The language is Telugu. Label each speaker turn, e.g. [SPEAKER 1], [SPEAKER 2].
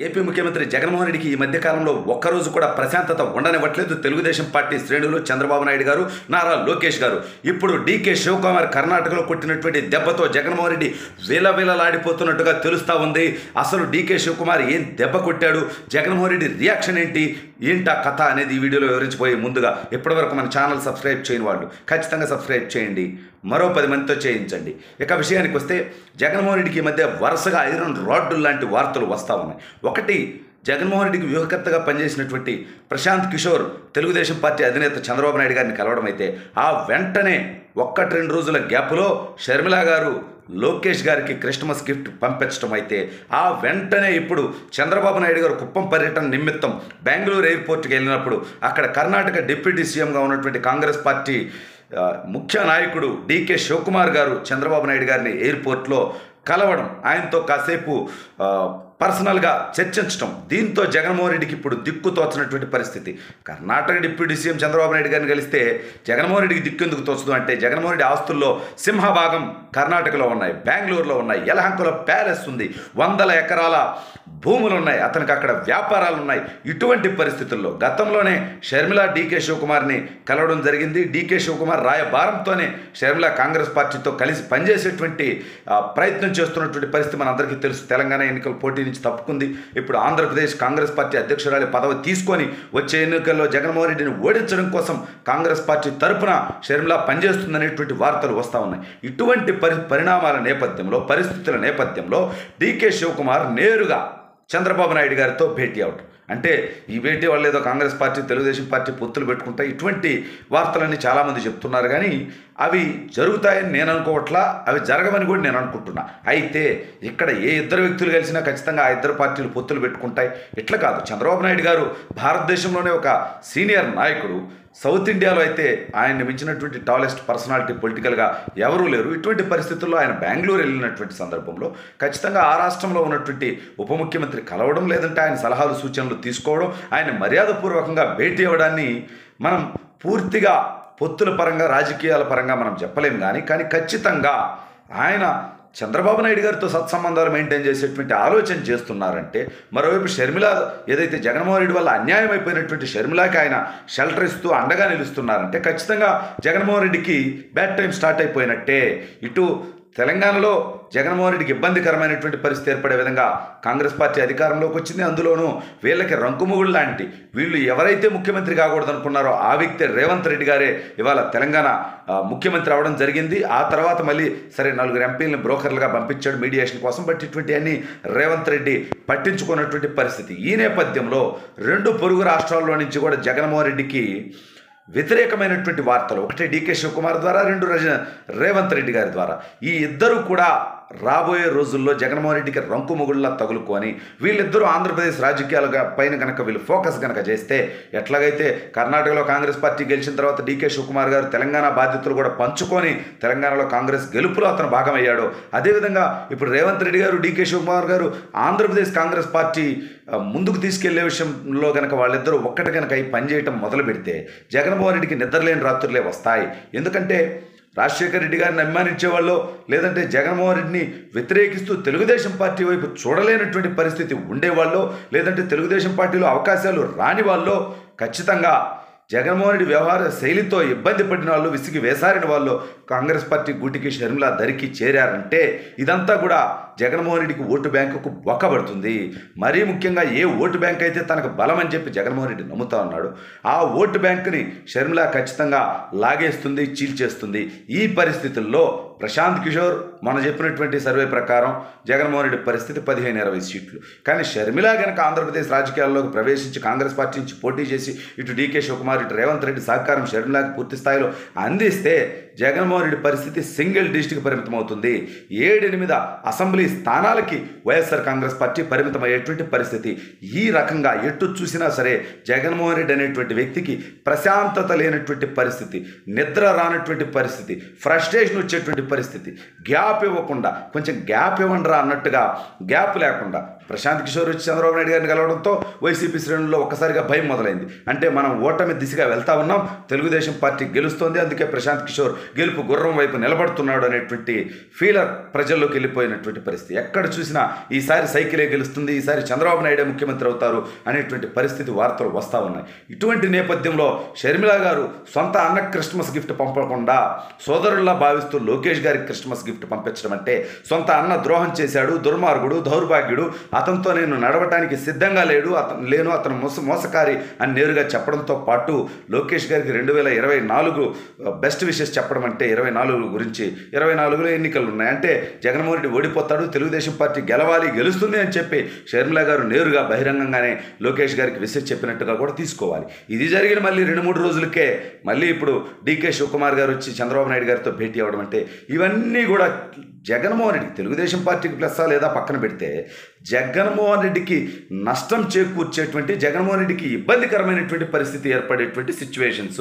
[SPEAKER 1] ఏపీ ముఖ్యమంత్రి జగన్మోహన్ రెడ్డికి ఈ మధ్యకాలంలో ఒక్కరోజు కూడా ప్రశాంతత ఉండనివ్వట్లేదు తెలుగుదేశం పార్టీ శ్రేణులు, చంద్రబాబు నాయుడు గారు, నారా లోకేష్ గారు. ఇప్పుడు డీకే శివకుమార్ కర్ణాటకలో కొట్టినటువంటి దెబ్బతో జగన్మోహన్ రెడ్డి విలవిలలాడిపోతున్నట్టుగా తెలుస్తూ ఉంది. అసలు డీకే శివకుమార్ ఏం దెబ్బ కొట్టాడు, జగన్మోహన్ రెడ్డి రియాక్షన్ ఏంటా కథ అనేది ఈ వీడియోలో వివరించిపోయే ముందుగా ఇప్పటివరకు మన ఛానల్ సబ్స్క్రైబ్ చేయని వాళ్ళు ఖచ్చితంగా సబ్స్క్రైబ్ చేయండి, మరో 10 మందితో చేయించండి. ఇక విషయానికి వస్తే జగన్మోహన్ రెడ్డికి ఈ మధ్య వరుసగా ఐరన్ రాడ్డులు లాంటి వార్తలు వస్తూ ఉన్నాయి. ఒకటి, జగన్మోహన్ రెడ్డికి వ్యూహకర్తగా పనిచేసినటువంటి ప్రశాంత్ కిషోర్ తెలుగుదేశం పార్టీ అధినేత చంద్రబాబు నాయుడు గారిని కలవడం అయితే, ఆ వెంటనే 1-2 రోజుల గ్యాప్లో షర్మిల గారు లోకేష్ గారికి క్రిస్మస్ గిఫ్ట్ పంపించడం అయితే, ఆ వెంటనే ఇప్పుడు చంద్రబాబు నాయుడు గారు కుప్పం పర్యటన నిమిత్తం బెంగళూరు ఎయిర్పోర్ట్కి వెళ్ళినప్పుడు అక్కడ కర్ణాటక డిప్యూటీ సీఎంగా ఉన్నటువంటి కాంగ్రెస్ పార్టీ ముఖ్య నాయకుడు డీకే శివకుమార్ గారు చంద్రబాబు నాయుడు గారిని ఎయిర్పోర్ట్లో కలవడం, ఆయనతో కాసేపు పర్సనల్గా చర్చించడం, దీంతో జగన్మోహన్ రెడ్డికి ఇప్పుడు దిక్కు తోచినటువంటి పరిస్థితి. కర్ణాటక డిప్యూటీ సీఎం చంద్రబాబు నాయుడు గారిని కలిస్తే జగన్మోహన్ రెడ్డికి దిక్కు ఎందుకు తోచదు అంటే, జగన్మోహన్ రెడ్డి ఆస్తుల్లో సింహభాగం కర్ణాటకలో ఉన్నాయి, బెంగళూరులో ఉన్నాయి, యలహంకలో ప్యాలెస్ ఉంది, 100 ఎకరాల భూములు ఉన్నాయి, అతనికి అక్కడ వ్యాపారాలు ఉన్నాయి. ఇటువంటి పరిస్థితుల్లో గతంలోనే షర్మిల డీకే శివకుమార్ని కలవడం జరిగింది. డీకే శివకుమార్ రాయబారంతోనే షర్మిల కాంగ్రెస్ పార్టీతో కలిసి పనిచేసేటువంటి ప్రయత్నం చేస్తున్నటువంటి పరిస్థితి మనందరికీ తెలుసు. తెలంగాణ ఎన్నికల పోటీ నుంచి తప్పుకుంది. ఇప్పుడు ఆంధ్రప్రదేశ్ కాంగ్రెస్ పార్టీ అధ్యక్షురాలి పదవి తీసుకొని వచ్చే ఎన్నికల్లో జగన్మోహన్ రెడ్డిని ఓడించడం కోసం కాంగ్రెస్ పార్టీ తరపున షర్మిల పనిచేస్తుందనేటువంటి వార్తలు వస్తూ ఉన్నాయి. ఇటువంటి పరిణామాల నేపథ్యంలో, పరిస్థితుల నేపథ్యంలో డీకే శివకుమార్ నేరుగా చంద్రబాబు నాయుడు గారితో భేటీ అవటం అంటే, ఈ భేటీ వాళ్ళు ఏదో కాంగ్రెస్ పార్టీ తెలుగుదేశం పార్టీ పొత్తులు పెట్టుకుంటాయి, ఇటువంటి వార్తలన్నీ చాలామంది చెప్తున్నారు. కానీ అవి జరుగుతాయని నేను అనుకోవట్లా, అవి జరగవని కూడా నేను అనుకుంటున్నా. అయితే ఇక్కడ ఏ ఇద్దరు వ్యక్తులు కలిసినా ఖచ్చితంగా ఆ ఇద్దరు పార్టీలు పొత్తులు పెట్టుకుంటాయి. ఇట్లా కాదు, చంద్రబాబు నాయుడు గారు భారతదేశంలోనే ఒక సీనియర్ నాయకుడు. సౌత్ ఇండియాలో అయితే ఆయన్ని మించినటువంటి టాలెస్ట్ పర్సనాలిటీ పొలిటికల్గా ఎవరూ లేరు. ఇటువంటి పరిస్థితుల్లో ఆయన బెంగళూరు వెళ్ళినటువంటి సందర్భంలో ఖచ్చితంగా ఆ రాష్ట్రంలో ఉన్నటువంటి ఉప ముఖ్యమంత్రి కలవడం, లేదంటే ఆయన సలహాలు సూచనలు తీసుకోవడం, ఆయన మర్యాదపూర్వకంగా భేటీ అవ్వడాన్ని మనం పూర్తిగా పొత్తుల పరంగా, రాజకీయాల పరంగా మనం చెప్పలేము. కానీ ఖచ్చితంగా ఆయన చంద్రబాబు నాయుడు గారితో సత్సంబంధాలు మెయింటైన్ చేసేటువంటి ఆలోచన చేస్తున్నారంటే, మరోవైపు షర్మిల ఏదైతే జగన్మోహన్ రెడ్డి వల్ల అన్యాయం అయిపోయినటువంటి షర్మిలకి ఆయన షెల్టర్ ఇస్తూ అండగా నిలుస్తున్నారంటే, ఖచ్చితంగా జగన్మోహన్ రెడ్డికి బ్యాడ్ టైం స్టార్ట్ అయిపోయినట్టే. ఇటు తెలంగాణలో జగన్మోహన్ రెడ్డికి ఇబ్బందికరమైనటువంటి పరిస్థితి ఏర్పడే విధంగా కాంగ్రెస్ పార్టీ అధికారంలోకి వచ్చింది. అందులోనూ వీళ్ళకి రంకుముగుళ్ళు లాంటి, వీళ్ళు ఎవరైతే ముఖ్యమంత్రి కాకూడదు అనుకున్నారో ఆ వ్యక్తి రేవంత్ రెడ్డి గారే ఇవాళ తెలంగాణ ముఖ్యమంత్రి అవడం జరిగింది. ఆ తర్వాత మళ్ళీ సరే 4 ఎంపీలను బ్రోకర్లుగా పంపించాడు మీడియేషన్ కోసం. బట్ ఇటువంటివన్నీ రేవంత్ రెడ్డి పట్టించుకున్నటువంటి పరిస్థితి. ఈ నేపథ్యంలో 2 పొరుగు రాష్ట్రాల్లో నుంచి కూడా జగన్మోహన్ రెడ్డికి వ్యతిరేకమైనటువంటి వార్తలు, ఒకటి డీకే శివకుమార్ ద్వారా, 2 రేవంత్ రెడ్డి గారి ద్వారా. ఈ ఇద్దరు కూడా రాబోయే రోజుల్లో జగన్మోహన్ రెడ్డికి రంకుముగుళ్ళ తగులుకొని వీళ్ళిద్దరూ ఆంధ్రప్రదేశ్ రాజకీయాల పైన కనుక వీళ్ళు ఫోకస్ కనుక చేస్తే, ఎట్లాగైతే కర్ణాటకలో కాంగ్రెస్ పార్టీ గెలిచిన తర్వాత డీకే శివకుమార్ గారు తెలంగాణ బాధ్యతలు కూడా పంచుకొని తెలంగాణలో కాంగ్రెస్ గెలుపులో అతను భాగమయ్యాడు, అదేవిధంగా ఇప్పుడు రేవంత్ రెడ్డి గారు, డీకే శివకుమార్ గారు ఆంధ్రప్రదేశ్ కాంగ్రెస్ పార్టీ ముందుకు తీసుకెళ్లే విషయంలో కనుక వాళ్ళిద్దరూ ఒక్కటి కనుక ఈ పనిచేయటం మొదలు పెడితే జగన్మోహన్ రెడ్డికి నిద్రలేని రాత్రులే వస్తాయి. ఎందుకంటే రాజశేఖర రెడ్డి గారిని అభిమానించేవాళ్ళు, లేదంటే జగన్మోహన్ రెడ్డిని వ్యతిరేకిస్తూ తెలుగుదేశం పార్టీ వైపు చూడలేనటువంటి పరిస్థితి ఉండేవాళ్ళు, లేదంటే తెలుగుదేశం పార్టీలో అవకాశాలు రాని వాళ్ళు, ఖచ్చితంగా జగన్మోహన్ రెడ్డి వ్యవహార శైలితో ఇబ్బంది పడిన వాళ్ళు, విసిగి వేసారిన వాళ్ళు కాంగ్రెస్ పార్టీ గూటికి షర్మిల దరికి చేరారంటే ఇదంతా కూడా జగన్మోహన్ రెడ్డికి ఓటు బ్యాంకుకు బొక్కబడుతుంది. మరీ ముఖ్యంగా ఏ ఓటు బ్యాంక్ అయితే తనకు బలం అని చెప్పి జగన్మోహన్ రెడ్డి నమ్ముతా ఉన్నాడు, ఆ ఓటు బ్యాంకుని షర్మిల ఖచ్చితంగా లాగేస్తుంది, చీల్చేస్తుంది. ఈ పరిస్థితుల్లో ప్రశాంత్ కిషోర్ మనం చెప్పినటువంటి సర్వే ప్రకారం జగన్మోహన్ రెడ్డి పరిస్థితి 15-20 సీట్లు. కానీ షర్మిల కనుక ఆంధ్రప్రదేశ్ రాజకీయాల్లోకి ప్రవేశించి కాంగ్రెస్ పార్టీ నుంచి పోటీ చేసి ఇటు డీకే శివకుమార్, ఇటు రేవంత్ రెడ్డి సహకారం షర్మిలకి పూర్తి స్థాయిలో అందిస్తే జగన్మోహన్ రెడ్డి పరిస్థితి సింగిల్ డిస్ట్రిక్ట్ పరిమితం అవుతుంది. 7-8 అసెంబ్లీ స్థానాలకి వైఎస్ఆర్ కాంగ్రెస్ పార్టీ పరిమితం అయ్యేటువంటి పరిస్థితి. ఈ రకంగా ఎటు చూసినా సరే జగన్మోహన్ రెడ్డి అనేటువంటి వ్యక్తికి ప్రశాంతత లేనటువంటి పరిస్థితి, నిద్ర రానటువంటి పరిస్థితి, ఫ్రస్ట్రేషన్ వచ్చేటువంటి పరిస్థితి, గ్యాప్ ఇవ్వకుండా కొంచెం గ్యాప్ ఇవ్వండిరా అన్నట్టుగా గ్యాప్ లేకుండా ప్రశాంత్ కిషోర్ వచ్చి చంద్రబాబు నాయుడు గారిని కలవడంతో వైసీపీ శ్రేణుల్లో ఒక్కసారిగా భయం మొదలైంది. అంటే మనం ఓటమి దిశగా వెళ్తా ఉన్నాం, తెలుగుదేశం పార్టీ గెలుస్తోంది, అందుకే ప్రశాంత్ కిషోర్ గెలుపు గుర్రం వైపు నిలబడుతున్నాడు అనేటువంటి ఫీలర్ ప్రజల్లోకి వెళ్ళిపోయినటువంటి పరిస్థితి. ఎక్కడ చూసినా ఈసారి సైకిలే గెలుస్తుంది, ఈసారి చంద్రబాబు నాయుడే ముఖ్యమంత్రి అవుతారు అనేటువంటి పరిస్థితి వార్తలు వస్తూ ఉన్నాయి. ఇటువంటి నేపథ్యంలో షర్మిల గారు సొంత అన్న క్రిస్మస్ గిఫ్ట్ పంపకుండా సోదరుల్లా భావిస్తూ లోకేష్ గారికి క్రిస్మస్ గిఫ్ట్ పంపించడం అంటే సొంత అన్న ద్రోహం చేశాడు, దుర్మార్గుడు, దౌర్భాగ్యుడు, అతనితో నేను నడవటానికి సిద్ధంగా అతను మోసకారి అని నేరుగా చెప్పడంతో పాటు లోకేష్ గారికి 2024 బెస్ట్ విషెస్ చెప్పడం అంటే 24 గురించి 24లో ఎన్నికలు ఉన్నాయి అంటే జగన్మోహన్ రెడ్డి ఓడిపోతాడు, తెలుగుదేశం పార్టీ గెలుస్తుంది అని చెప్పి షర్మిల గారు నేరుగా బహిరంగంగానే లోకేష్ గారికి విషయం చెప్పినట్టుగా కూడా తీసుకోవాలి. ఇది జరిగిన మళ్ళీ 2-3 రోజులకే మళ్ళీ ఇప్పుడు డీకే శివకుమార్ గారు వచ్చి చంద్రబాబు నాయుడు గారితో భేటీ అవ్వడం అంటే ఇవన్నీ కూడా జగన్మోహన్ రెడ్డి తెలుగుదేశం పార్టీకి ప్లస్సా లేదా పక్కన పెడితే జగన్మోహన్ రెడ్డికి నష్టం చేకూర్చేటువంటి, జగన్మోహన్ రెడ్డికి ఇబ్బందికరమైనటువంటి పరిస్థితి ఏర్పడేటువంటి సిచ్యువేషన్స్.